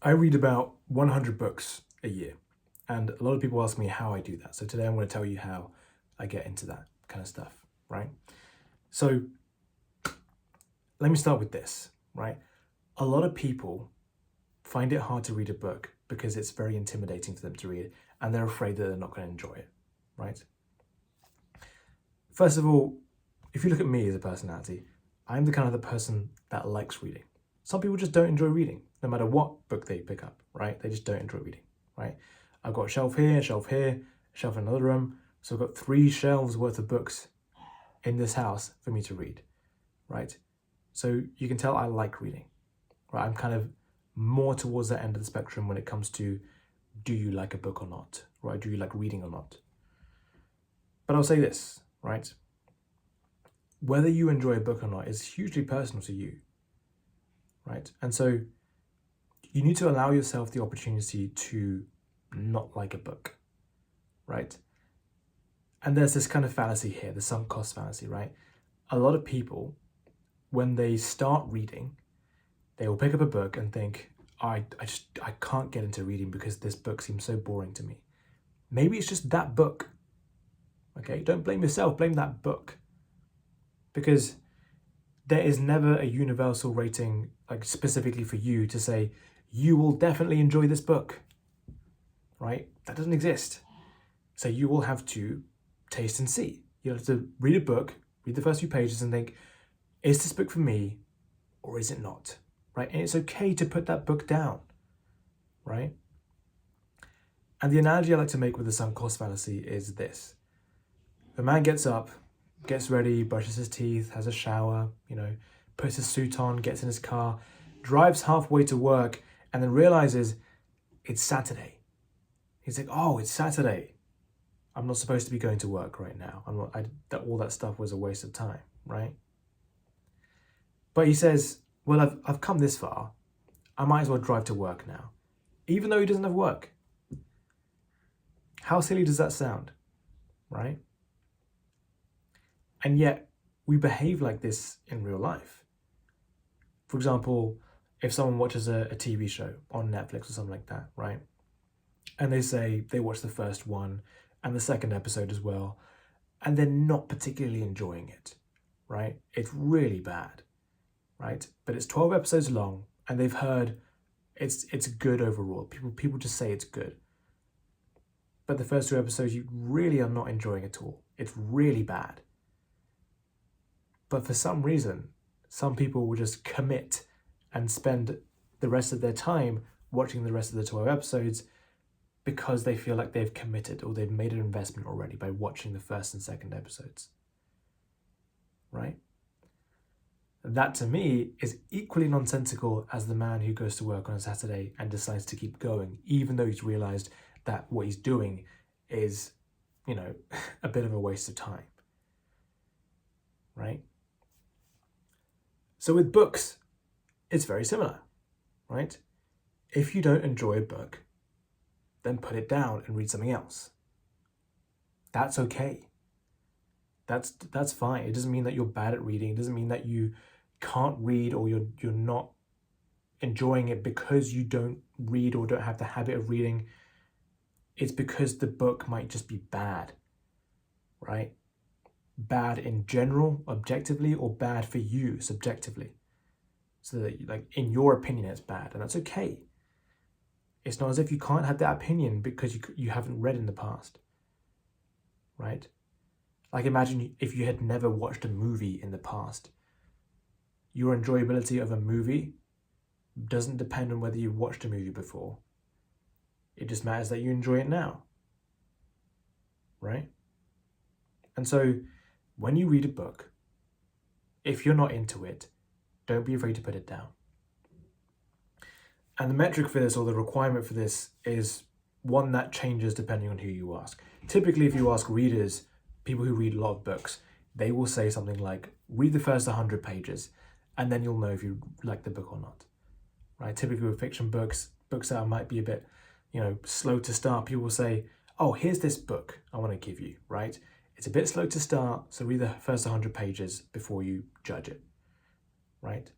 I read about 100 books a year, and a lot of people ask me how I do that. So today I'm going to tell you how I get into that kind of stuff, right? So let me start with this, right? A lot of people find it hard to read a book because it's very intimidating for them to read, and they're afraid that they're not going to enjoy it, right? First of all, if you look at me as a personality, I'm the kind of the person that likes reading. Some people just don't enjoy reading, no matter what book they pick up, right? They just don't enjoy reading, right? I've got a shelf here, a shelf here, a shelf in another room. So I've got 3 shelves worth of books in this house for me to read, right? So you can tell I like reading, right? I'm kind of more towards that end of the spectrum when it comes to, do you like a book or not, right? Do you like reading or not? But I'll say this, right? Whether you enjoy a book or not is hugely personal to you, right? And so you need to allow yourself the opportunity to not like a book, right? And there's this kind of fallacy here, the sunk cost fallacy, right? A lot of people, when they start reading, they will pick up a book and think, I can't get into reading because this book seems so boring to me. Maybe it's just that book, okay? Don't blame yourself, blame that book. Because there is never a universal rating, like specifically for you to say, you will definitely enjoy this book, right? That doesn't exist. So you will have to taste and see. You'll have to read a book, read the first few pages and think, is this book for me or is it not, right? And it's okay to put that book down, right? And the analogy I like to make with the sunk cost fallacy is this. The man gets up, gets ready, brushes his teeth, has a shower, puts his suit on, gets in his car, drives halfway to work, and then realizes it's Saturday. He's like, oh, it's Saturday. I'm not supposed to be going to work right now. All that stuff was a waste of time, right? But he says, well, I've come this far. I might as well drive to work now, even though he doesn't have work. How silly does that sound, right? And yet we behave like this in real life. For example, if someone watches a TV show on Netflix or something like that, right? And they say they watch the first one and the second episode as well, and they're not particularly enjoying it, right? It's really bad, right? But it's 12 episodes long and they've heard it's good overall. People just say it's good. But the first 2 episodes you really are not enjoying at all. It's really bad. But for some reason, some people will just commit and spend the rest of their time watching the rest of the 12 episodes because they feel like they've committed or they've made an investment already by watching the first and second episodes, right? That to me is equally nonsensical as the man who goes to work on a Saturday and decides to keep going, even though he's realized that what he's doing is, a bit of a waste of time, right? So with books, it's very similar, right? If you don't enjoy a book, then put it down and read something else. That's okay. That's fine. It doesn't mean that you're bad at reading. It doesn't mean that you can't read or you're not enjoying it because you don't read or don't have the habit of reading. It's because the book might just be bad, right? Bad in general, objectively, or bad for you, subjectively. So that, like, in your opinion, it's bad, and that's okay. It's not as if you can't have that opinion because you haven't read in the past, right? Like, imagine if you had never watched a movie in the past. Your enjoyability of a movie doesn't depend on whether you've watched a movie before. It just matters that you enjoy it now, right? And so when you read a book, if you're not into it, don't be afraid to put it down. And the metric for this, or the requirement for this, is one that changes depending on who you ask. Typically, if you ask readers, people who read a lot of books, they will say something like, read the first 100 pages, and then you'll know if you like the book or not, right? Typically with fiction books that might be a bit, slow to start, people will say, oh, here's this book I want to give you, right? It's a bit slow to start, so read the first 100 pages before you judge it, right?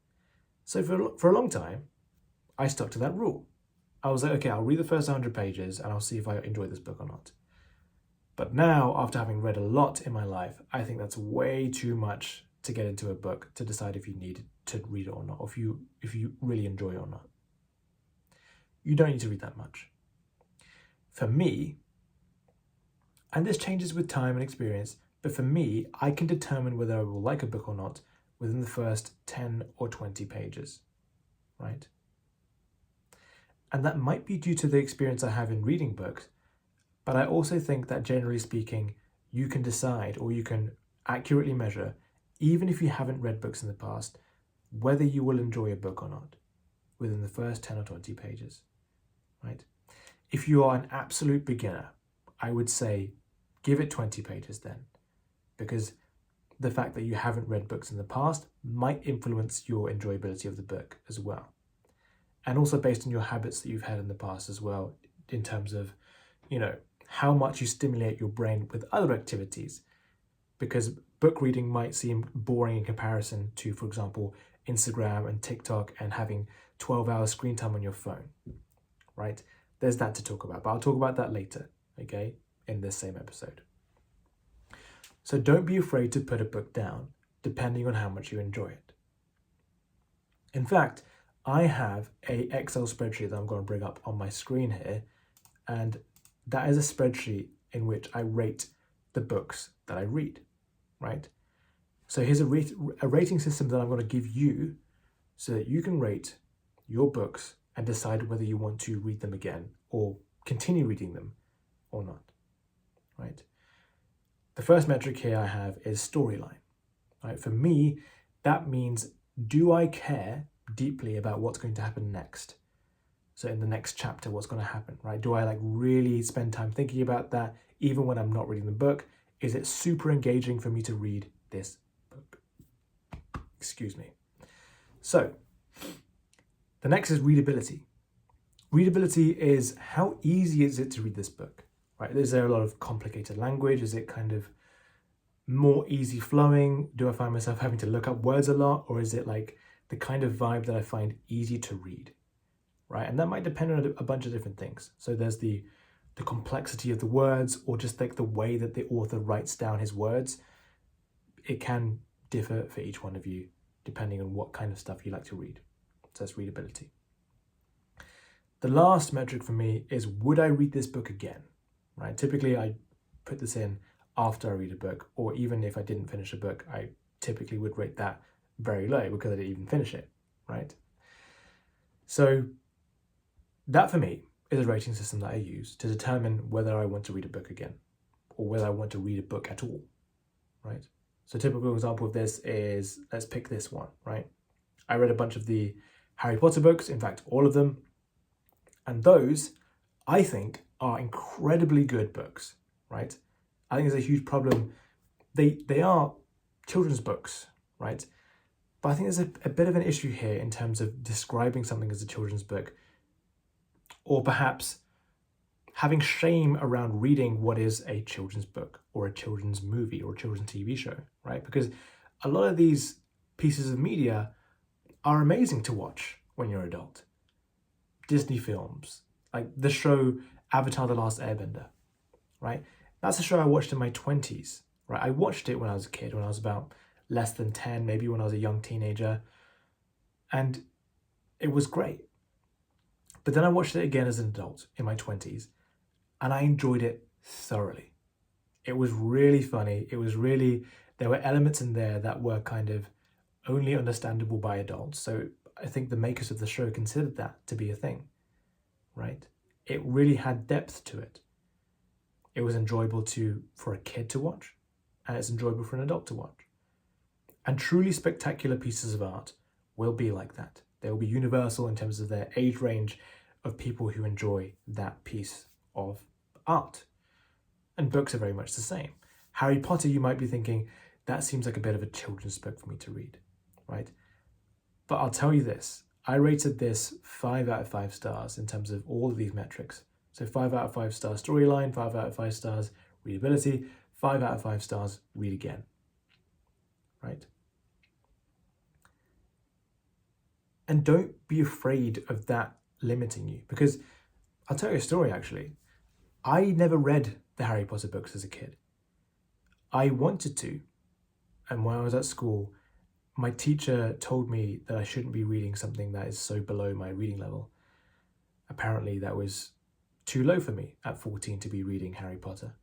So for a long time, I stuck to that rule. I was like, okay, I'll read the first 100 pages and I'll see if I enjoy this book or not. But now, after having read a lot in my life, I think that's way too much to get into a book to decide if you need to read it or not, or if you really enjoy it or not. You don't need to read that much. For me, and this changes with time and experience, but for me, I can determine whether I will like a book or not within the first 10 or 20 pages, right? And that might be due to the experience I have in reading books, but I also think that generally speaking, you can decide or you can accurately measure, even if you haven't read books in the past, whether you will enjoy a book or not within the first 10 or 20 pages, right? If you are an absolute beginner, I would say give it 20 pages then, because the fact that you haven't read books in the past might influence your enjoyability of the book as well. And also based on your habits that you've had in the past as well, in terms of, how much you stimulate your brain with other activities, because book reading might seem boring in comparison to, for example, Instagram and TikTok and having 12 hours screen time on your phone, right? There's that to talk about, but I'll talk about that later, okay, in this same episode. So don't be afraid to put a book down, depending on how much you enjoy it. In fact, I have a Excel spreadsheet that I'm going to bring up on my screen here, and that is a spreadsheet in which I rate the books that I read, right? So here's a rating system that I'm going to give you so that you can rate your books and decide whether you want to read them again or continue reading them or not, right? The first metric here I have is storyline, right? For me, that means, do I care deeply about what's going to happen next? So in the next chapter, what's going to happen, right? Do I really spend time thinking about that even when I'm not reading the book? Is it super engaging for me to read this book? Excuse me. So the next is readability. Readability is how easy is it to read this book, right? Is there a lot of complicated language? Is it kind of more easy flowing? Do I find myself having to look up words a lot? Or is it the kind of vibe that I find easy to read, right? And that might depend on a bunch of different things. So there's the complexity of the words, or just the way that the author writes down his words. It can differ for each one of you, depending on what kind of stuff you like to read. So that's readability. The last metric for me is, would I read this book again, right? Typically, I put this in after I read a book, or even if I didn't finish a book, I typically would rate that very low because I didn't even finish it, right? So that for me is a rating system that I use to determine whether I want to read a book again or whether I want to read a book at all, right? So a typical example of this is, let's pick this one, right? I read a bunch of the Harry Potter books, in fact, all of them. And those, I think, are incredibly good books, right? I think there's a huge problem. They are children's books, right? But I think there's a bit of an issue here in terms of describing something as a children's book, or perhaps having shame around reading what is a children's book or a children's movie or a children's TV show, right? Because a lot of these pieces of media are amazing to watch when you're an adult. Disney films, like the show Avatar: The Last Airbender, right? That's a show I watched in my 20s, right? I watched it when I was a kid, when I was about less than 10, maybe when I was a young teenager, and it was great. But then I watched it again as an adult in my 20s, and I enjoyed it thoroughly. It was really funny. There were elements in there that were kind of only understandable by adults. So I think the makers of the show considered that to be a thing, right? It really had depth to it. It was enjoyable for a kid to watch, and it's enjoyable for an adult to watch. And truly spectacular pieces of art will be like that. They will be universal in terms of their age range of people who enjoy that piece of art. And books are very much the same. Harry Potter, you might be thinking, that seems like a bit of a children's book for me to read, right? But I'll tell you this, I rated this 5 out of 5 stars in terms of all of these metrics. So 5 out of 5 stars storyline, 5 out of 5 stars readability, 5 out of 5 stars read again, right? And don't be afraid of that limiting you. Because I'll tell you a story actually. I never read the Harry Potter books as a kid. I wanted to, and when I was at school, my teacher told me that I shouldn't be reading something that is so below my reading level. Apparently that was too low for me at 14 to be reading Harry Potter.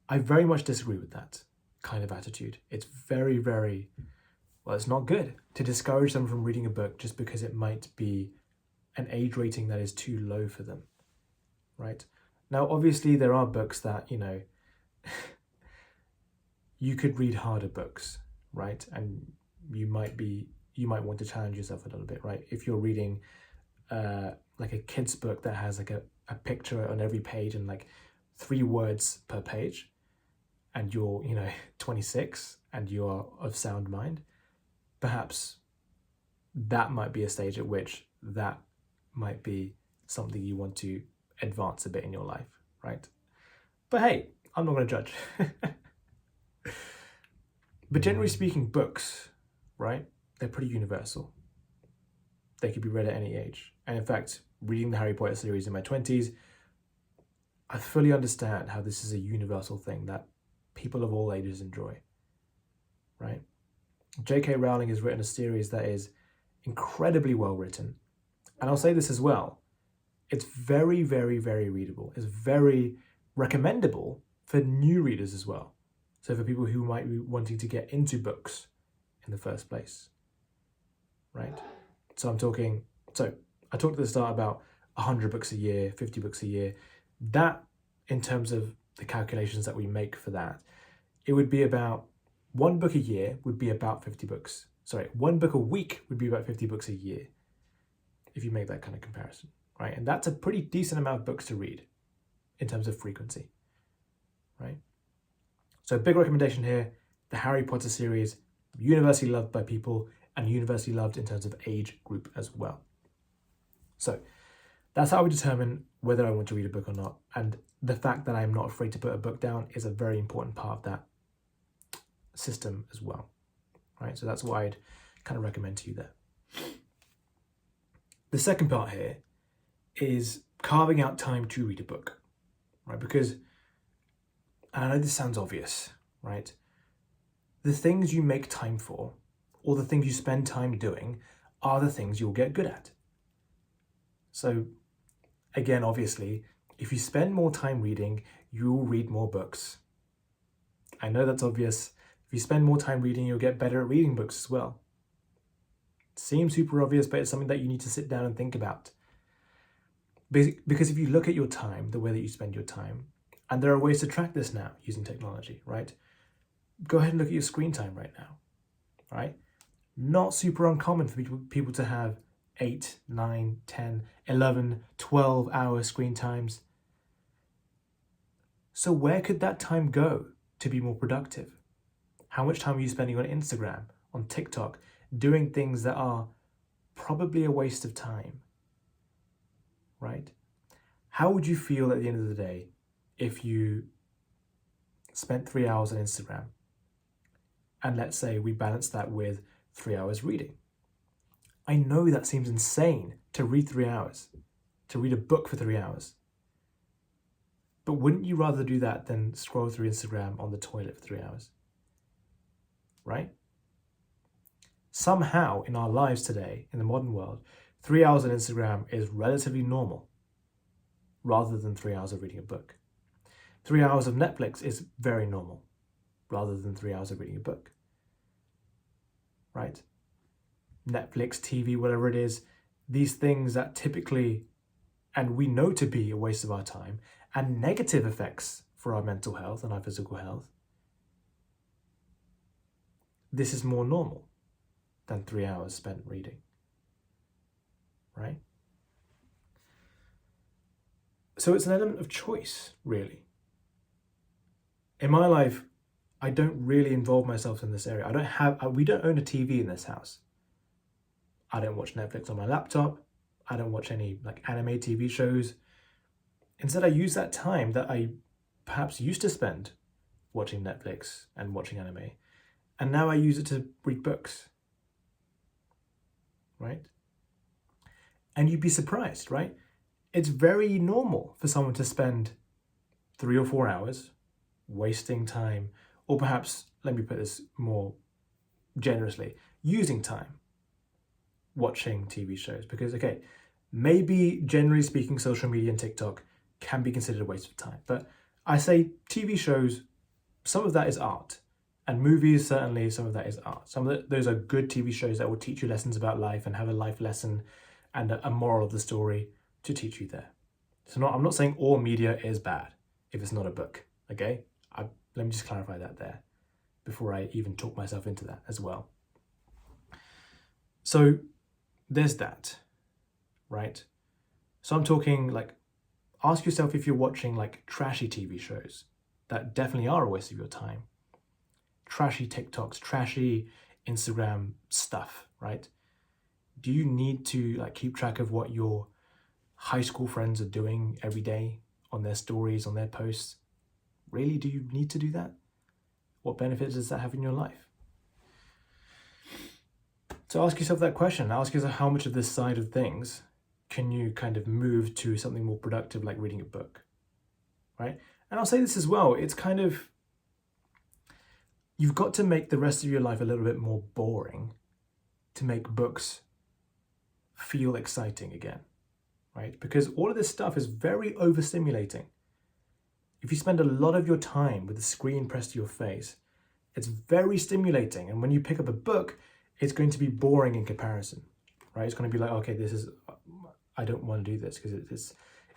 I very much disagree with that kind of attitude. It's very, very, well, it's not good to discourage them from reading a book just because it might be an age rating that is too low for them, right? Now, obviously, there are books that, you could read harder books, right? And you might want to challenge yourself a little bit, right? If you're reading like a kid's book that has like a picture on every page and like 3 words per page, and you're 26 and you're of sound mind, perhaps that might be a stage at which that might be something you want to advance a bit in your life, right? But hey, I'm not going to judge. But generally speaking, books, right, they're pretty universal. They could be read at any age. And in fact, reading the Harry Potter series in my 20s, I fully understand how this is a universal thing that people of all ages enjoy, right? J.K. Rowling has written a series that is incredibly well written. And I'll say this as well. It's very, very, very readable. It's very recommendable for new readers as well. So for people who might be wanting to get into books in the first place, right? So I talked at the start about 100 books a year, 50 books a year. That, in terms of the calculations that we make for that, it would be about 1 book a year would be about 50 books. Sorry, 1 book a week would be about 50 books a year, if you make that kind of comparison, right? And that's a pretty decent amount of books to read in terms of frequency, right? So big recommendation here, the Harry Potter series, universally loved by people and universally loved in terms of age group as well. So that's how we determine whether I want to read a book or not. And the fact that I'm not afraid to put a book down is a very important part of that system as well, right? So that's what I'd kind of recommend to you there. The second part here is carving out time to read a book, right? Because I know this sounds obvious, right? The things you make time for, or the things you spend time doing, are the things you'll get good at. So again, obviously, if you spend more time reading, you'll read more books. I know that's obvious. If you spend more time reading, you'll get better at reading books as well. Seems super obvious, but it's something that you need to sit down and think about. Because if you look at your time, the way that you spend your time, and there are ways to track this now using technology, right? Go ahead and look at your screen time right now, right? Not super uncommon for people to have 8, 9, 10, 11, 12 hour screen times. So where could that time go to be more productive? How much time are you spending on Instagram, on TikTok, doing things that are probably a waste of time, right? How would you feel at the end of the day if you spent 3 hours on Instagram and let's say we balance that with 3 hours reading? I know that seems insane to read 3 hours, to read a book for 3 hours. But wouldn't you rather do that than scroll through Instagram on the toilet for 3 hours? Right? Somehow in our lives today, in the modern world, 3 hours on Instagram is relatively normal rather than 3 hours of reading a book. 3 hours of Netflix is very normal rather than 3 hours of reading a book. Right? Netflix, TV, whatever it is, these things that typically, and we know to be a waste of our time and negative effects for our mental health and our physical health, this is more normal than 3 hours spent reading, right? So it's an element of choice, really. In my life, I don't really involve myself in this area. We don't own a TV in this house. I don't watch Netflix on my laptop. I don't watch any anime TV shows. Instead, I use that time that I perhaps used to spend watching Netflix and watching anime, and now I use it to read books, right? And you'd be surprised, right? It's very normal for someone to spend 3 or 4 hours wasting time, or perhaps, let me put this more generously, using time watching TV shows. Because, okay, maybe generally speaking, social media and TikTok can be considered a waste of time. But I say TV shows, some of that is art. And movies, certainly, some of that is art. Those are good TV shows that will teach you lessons about life and have a life lesson and a moral of the story to teach you there. So I'm not saying all media is bad if it's not a book, okay? Let me just clarify that there before I even talk myself into that as well. So there's that, right? So I'm talking like, ask yourself if you're watching like trashy TV shows that definitely are a waste of your time. Trashy TikToks, trashy Instagram stuff, right? Do you need to like keep track of what your high school friends are doing every day on their stories, on their posts? Really, do you need to do that? What benefits does that have in your life? So ask yourself that question. Ask yourself how much of this side of things can you kind of move to something more productive like reading a book, right? And I'll say this as well, it's kind of, you've got to make the rest of your life a little bit more boring to make books feel exciting again, right? Because all of this stuff is very overstimulating. If you spend a lot of your time with the screen pressed to your face, it's very stimulating. And when you pick up a book, it's going to be boring in comparison, right? It's going to be like, okay, I don't want to do this because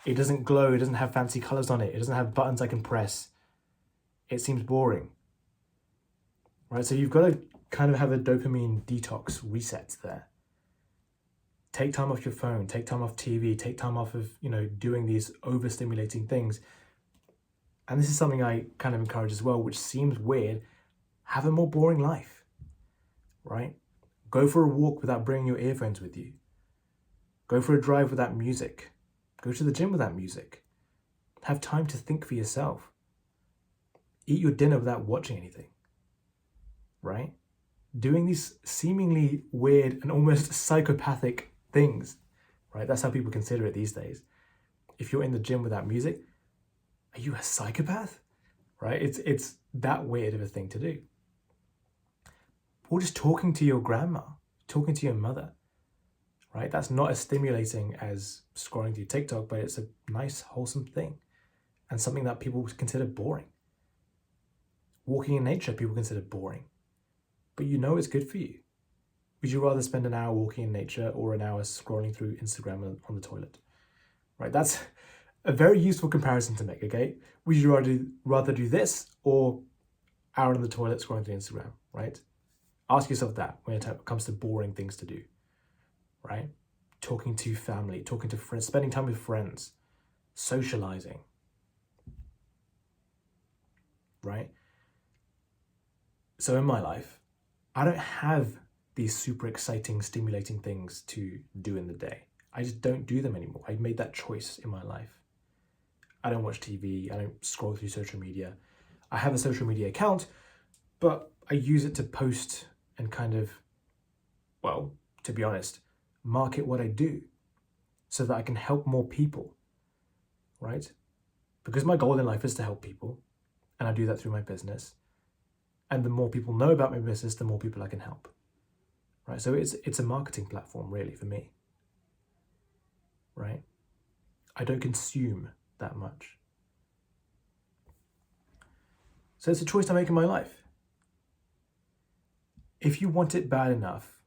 it doesn't glow, it doesn't have fancy colors on it, it doesn't have buttons I can press. It seems boring, right? So you've got to kind of have a dopamine detox reset there. Take time off your phone, take time off TV, take time off of, doing these overstimulating things. And this is something I kind of encourage as well, which seems weird. Have a more boring life, right? Go for a walk without bringing your earphones with you. Go for a drive without music. Go to the gym without music. Have time to think for yourself. Eat your dinner without watching anything, right? Doing these seemingly weird and almost psychopathic things, right? That's how people consider it these days. If you're in the gym without music, are you a psychopath? Right? It's that weird of a thing to do. Or just talking to your grandma, talking to your mother, right? That's not as stimulating as scrolling through TikTok, but it's a nice, wholesome thing and something that people consider boring. Walking in nature, people consider boring, but it's good for you. Would you rather spend an hour walking in nature or an hour scrolling through Instagram on the toilet? Right? That's a very useful comparison to make, okay? Would you rather do this or hour in the toilet scrolling through Instagram, right? Ask yourself that when it comes to boring things to do, right? Talking to family, talking to friends, spending time with friends, socializing, right? So in my life, I don't have these super exciting, stimulating things to do in the day. I just don't do them anymore. I made that choice in my life. I don't watch TV. I don't scroll through social media. I have a social media account, but I use it to post and kind of, well, to be honest, market what I do so that I can help more people, right? Because my goal in life is to help people, and I do that through my business. And the more people know about my business, the more people I can help, right? So it's a marketing platform, really, for me, right? I don't consume that much. So it's a choice I make in my life. If you want it bad enough,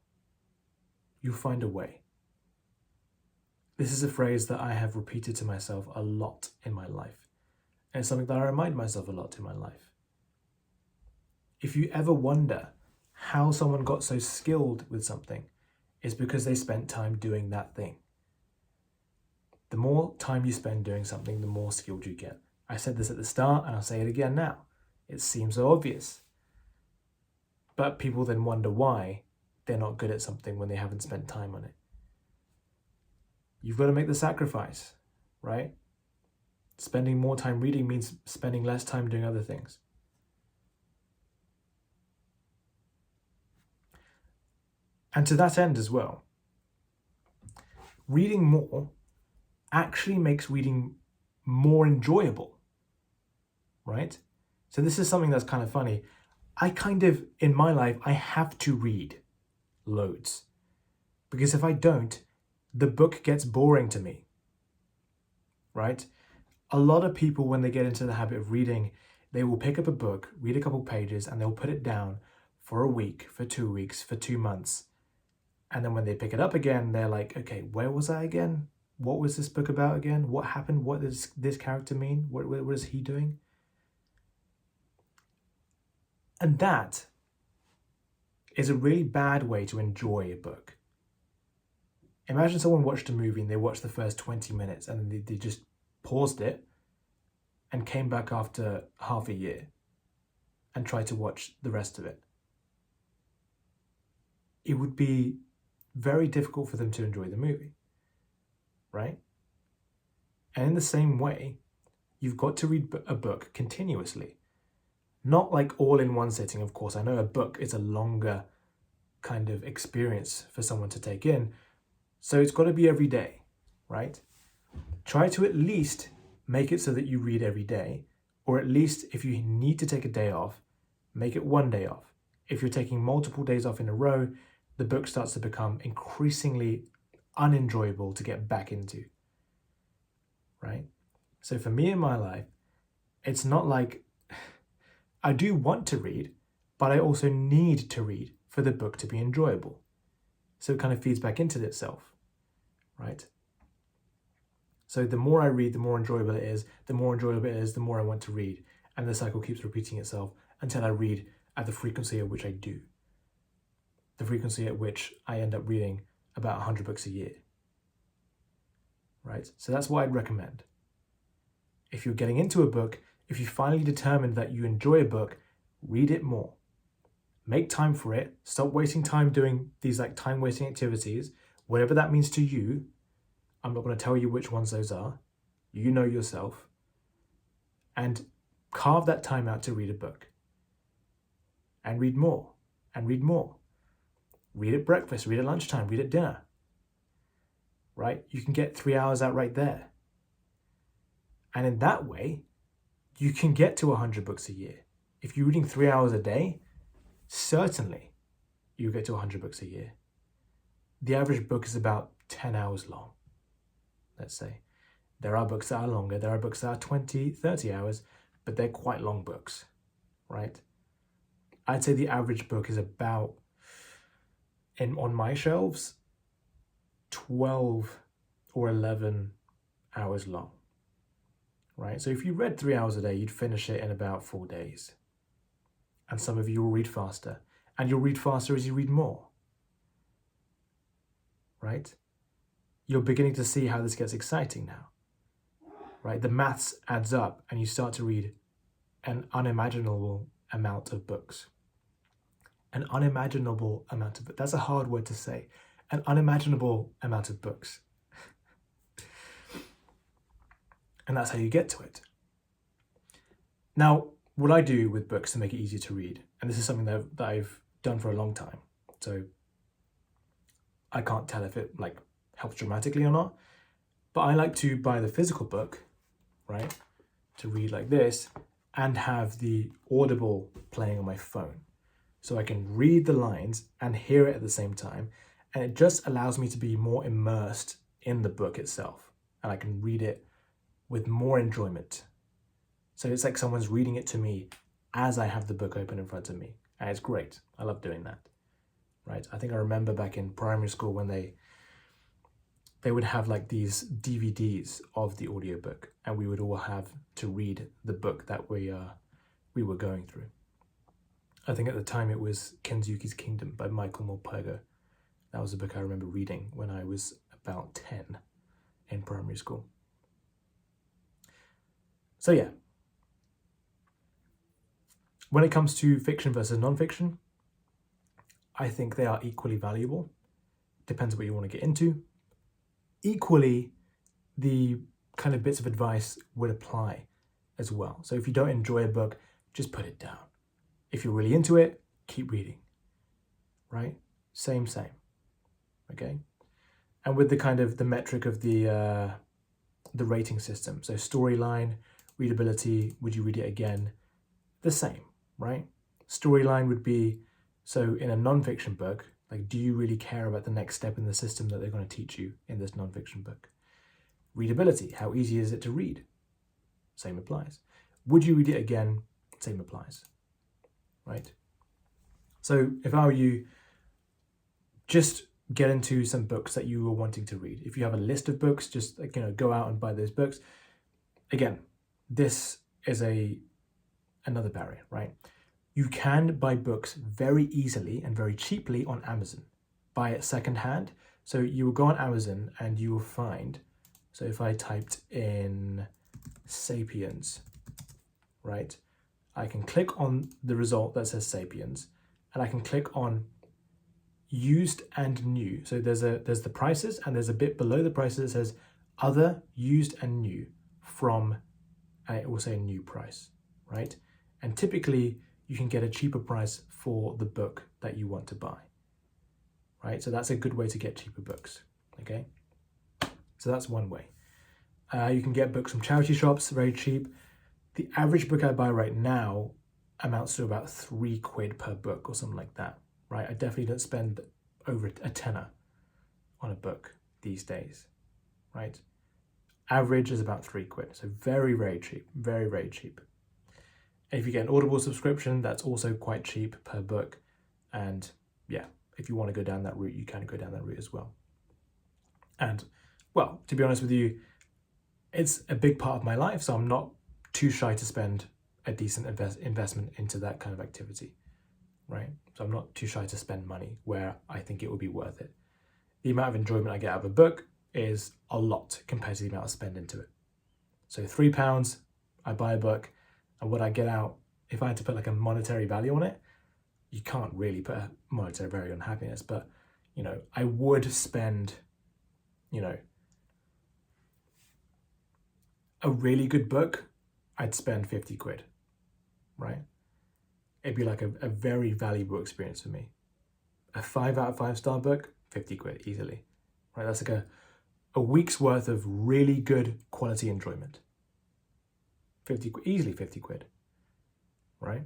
you'll find a way. This is a phrase that I have repeated to myself a lot in my life. And it's something that I remind myself a lot in my life. If you ever wonder how someone got so skilled with something, it's because they spent time doing that thing. The more time you spend doing something, the more skilled you get. I said this at the start and I'll say it again now. It seems so obvious. But people then wonder why they're not good at something when they haven't spent time on it. You've got to make the sacrifice, right? Spending more time reading means spending less time doing other things. And to that end as well, reading more actually makes reading more enjoyable, right? So this is something that's kind of funny. In my life, I have to read loads, because if I don't, the book gets boring to me, right? A lot of people, when they get into the habit of reading, they will pick up a book, read a couple pages, and they'll put it down for a week, for 2 weeks, for 2 months. And then when they pick it up again, they're like, okay, where was I again? What was this book about again? What happened? What does this character mean? What is he doing? And that is a really bad way to enjoy a book. Imagine someone watched a movie and they watched the first 20 minutes and then they just paused it and came back after half a year and tried to watch the rest of it. It would be very difficult for them to enjoy the movie, right? And in the same way, you've got to read a book continuously. Not like all in one sitting, of course. I know a book is a longer kind of experience for someone to take in. So it's got to be every day, right? Try to at least make it so that you read every day, or at least if you need to take a day off, make it one day off. If you're taking multiple days off in a row, the book starts to become increasingly unenjoyable to get back into, right? So for me in my life, it's not like I do want to read, but I also need to read for the book to be enjoyable. So it kind of feeds back into itself, right? So the more I read, the more enjoyable it is. The more enjoyable it is, the more I want to read. And the cycle keeps repeating itself until I read at the frequency at which I do. The frequency at which I end up reading about 100 books a year, right? So that's what I'd recommend. If you're getting into a book, if you finally determine that you enjoy a book, read it more. Make time for it. Stop wasting time doing these like time-wasting activities, whatever that means to you. I'm not going to tell you which ones those are. You know yourself. And carve that time out to read a book. And read more. And read more. Read at breakfast, read at lunchtime, read at dinner. Right? You can get 3 hours out right there. And in that way, you can get to 100 books a year. If you're reading 3 hours a day, certainly you get to 100 books a year. The average book is about 10 hours long, let's say. There are books that are longer, there are books that are 20, 30 hours, but they're quite long books, right? I'd say the average book is about, on my shelves, 12 or 11 hours long, right? So if you read 3 hours a day, you'd finish it in about 4 days. And some of you will read faster. And you'll read faster as you read more, right? You're beginning to see how this gets exciting now, right? The maths adds up and you start to read an unimaginable amount of books. An unimaginable amount of books. That's a hard word to say. An unimaginable amount of books. And that's how you get to it. Now, what I do with books to make it easier to read, and this is something that I've done for a long time, so I can't tell if it helps dramatically or not, but I like to buy the physical book, right, to read like this, and have the Audible playing on my phone. So I can read the lines and hear it at the same time, and it just allows me to be more immersed in the book itself, and I can read it with more enjoyment. So it's like someone's reading it to me as I have the book open in front of me, and it's great. I love doing that, right? I think I remember back in primary school when they would have like these DVDs of the audiobook, and we would all have to read the book that we were going through. I think at the time it was Kenzuki's Kingdom by Michael Morpurgo. That was a book I remember reading when I was about 10 in primary school. So yeah, when it comes to fiction versus non-fiction, I think they are equally valuable. Depends what you want to get into. Equally, the kind of bits of advice would apply as well. So if you don't enjoy a book, just put it down. If you're really into it, keep reading, right? Same, okay? and with the kind of the metric of the rating system. So storyline, readability, would you read it again? The same, right? Storyline would be, so in a non-fiction book, like, do you really care about the next step in the system that they're going to teach you in this non-fiction book? Readability, how easy is it to read? Same applies. Would you read it again? Same applies, right? So if I were you, just get into some books that you were wanting to read. If you have a list of books, just go out and buy those books. Again, this is another barrier, right? You can buy books very easily and very cheaply on Amazon. Buy it secondhand. So you will go on Amazon and you will find, so if I typed in Sapiens, right? I can click on the result that says Sapiens, and I can click on used and new. So there's the prices, and there's a bit below the prices that says other, used and new from, and it will say new price, right? And typically you can get a cheaper price for the book that you want to buy, right? So that's a good way to get cheaper books, okay? So that's one way. You can get books from charity shops, very cheap. The average book I buy right now amounts to about £3 per book or something like that, right? I definitely don't spend over a tenner on a book these days, right? Average is about £3, so very, very cheap, very, very cheap. And if you get an Audible subscription, that's also quite cheap per book. And yeah, if you want to go down that route, you can go down that route as well. And well, to be honest with you, it's a big part of my life, so I'm not too shy to spend a decent investment into that kind of activity, right? So I'm not too shy to spend money where I think it would be worth it. The amount of enjoyment I get out of a book is a lot compared to the amount I spend into it. So £3, I buy a book, and what I get out, if I had to put like a monetary value on it, you can't really put a monetary value on happiness, but I would spend, a really good book, I'd spend £50, right? It'd be like a very valuable experience for me. A 5 out of 5 star book, £50 easily, right? That's like a week's worth of really good quality enjoyment. Easily £50, right?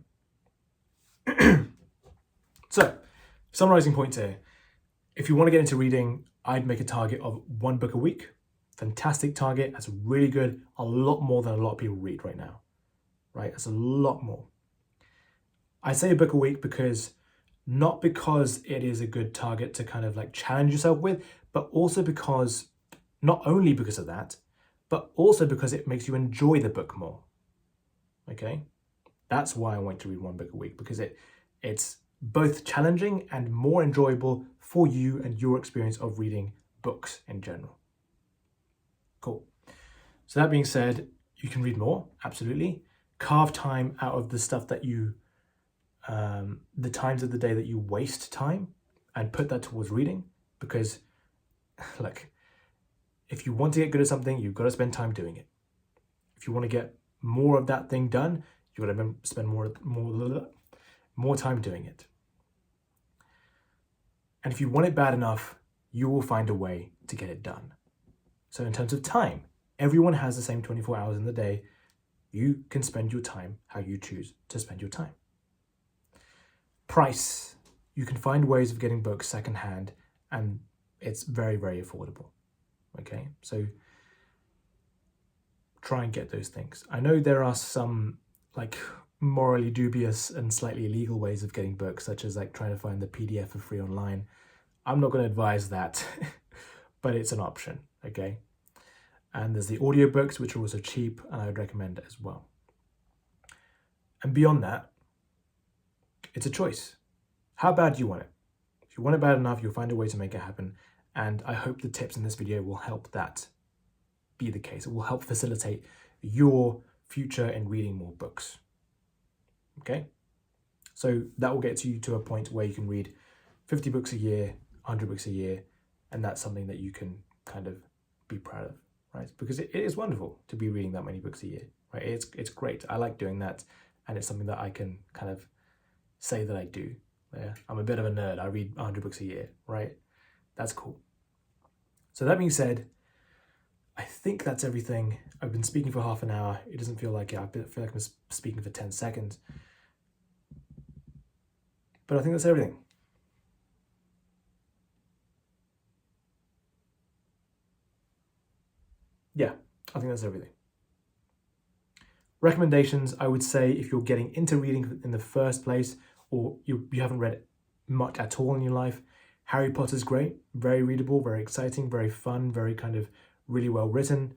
So, summarizing points here. If you want to get into reading, I'd make a target of 1 book a week. Fantastic target. That's really good. A lot more than a lot of people read right now, right? That's a lot more. I say a book a week not because it is a good target to kind of like challenge yourself with, but also not only because of that, but also because it makes you enjoy the book more, okay? That's why I want to read 1 book a week, because it's both challenging and more enjoyable for you and your experience of reading books in general. Cool. So that being said, you can read more, absolutely. Carve time out of the stuff that the times of the day that you waste time, and put that towards reading, because look, if you want to get good at something, you've got to spend time doing it. If you want to get more of that thing done, you've got to spend more time doing it. And if you want it bad enough, you will find a way to get it done. So in terms of time, everyone has the same 24 hours in the day. You can spend your time how you choose to spend your time. Price. You can find ways of getting books secondhand, and it's very, very affordable. Okay, so try and get those things. I know there are some like morally dubious and slightly illegal ways of getting books, such as like trying to find the PDF for free online. I'm not going to advise that, but it's an option, okay? And there's the audiobooks, which are also cheap, and I would recommend as well. And beyond that, it's a choice. How bad do you want it? If you want it bad enough, you'll find a way to make it happen. And I hope the tips in this video will help that be the case. It will help facilitate your future in reading more books. Okay? So that will get you to a point where you can read 50 books a year, 100 books a year, and that's something that you can kind of be proud of, right? Because it is wonderful to be reading that many books a year, right? It's great. I like doing that, and it's something that I can kind of say that I do. Yeah, I'm a bit of a nerd. I read 100 books a year, right? That's cool. So that being said, I think that's everything. I've been speaking for half an hour. It doesn't feel like it. I feel like I'm speaking for 10 seconds. But I think that's everything. Yeah, I think that's everything. Recommendations, I would say, if you're getting into reading in the first place, or you haven't read much at all in your life, Harry Potter's great, very readable, very exciting, very fun, very kind of really well written.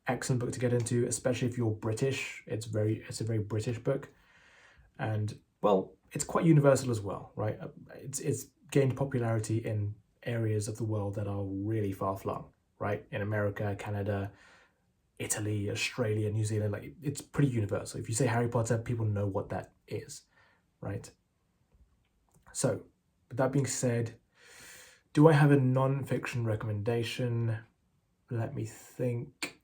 Excellent book to get into, especially if you're British. It's a very British book, and well, it's quite universal as well, right? It's gained popularity in areas of the world that are really far flung, right? In America, Canada, Italy, Australia, New Zealand, like it's pretty universal. If you say Harry Potter, people know what that is, right? So, with that being said, do I have a non-fiction recommendation? Let me think.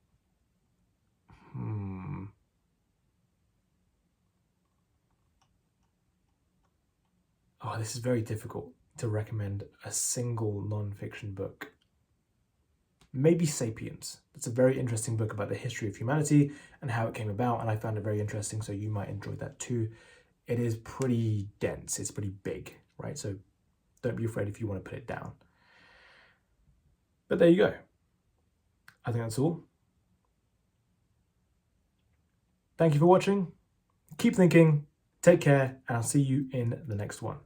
Oh, this is very difficult to recommend a single non-fiction book. Maybe Sapiens. It's a very interesting book about the history of humanity and how it came about, and I found it very interesting, so you might enjoy that too. It is pretty dense, it's pretty big, right? So don't be afraid if you want to put it down. But there you go. I think that's all. Thank you for watching. Keep thinking, take care, and I'll see you in the next one.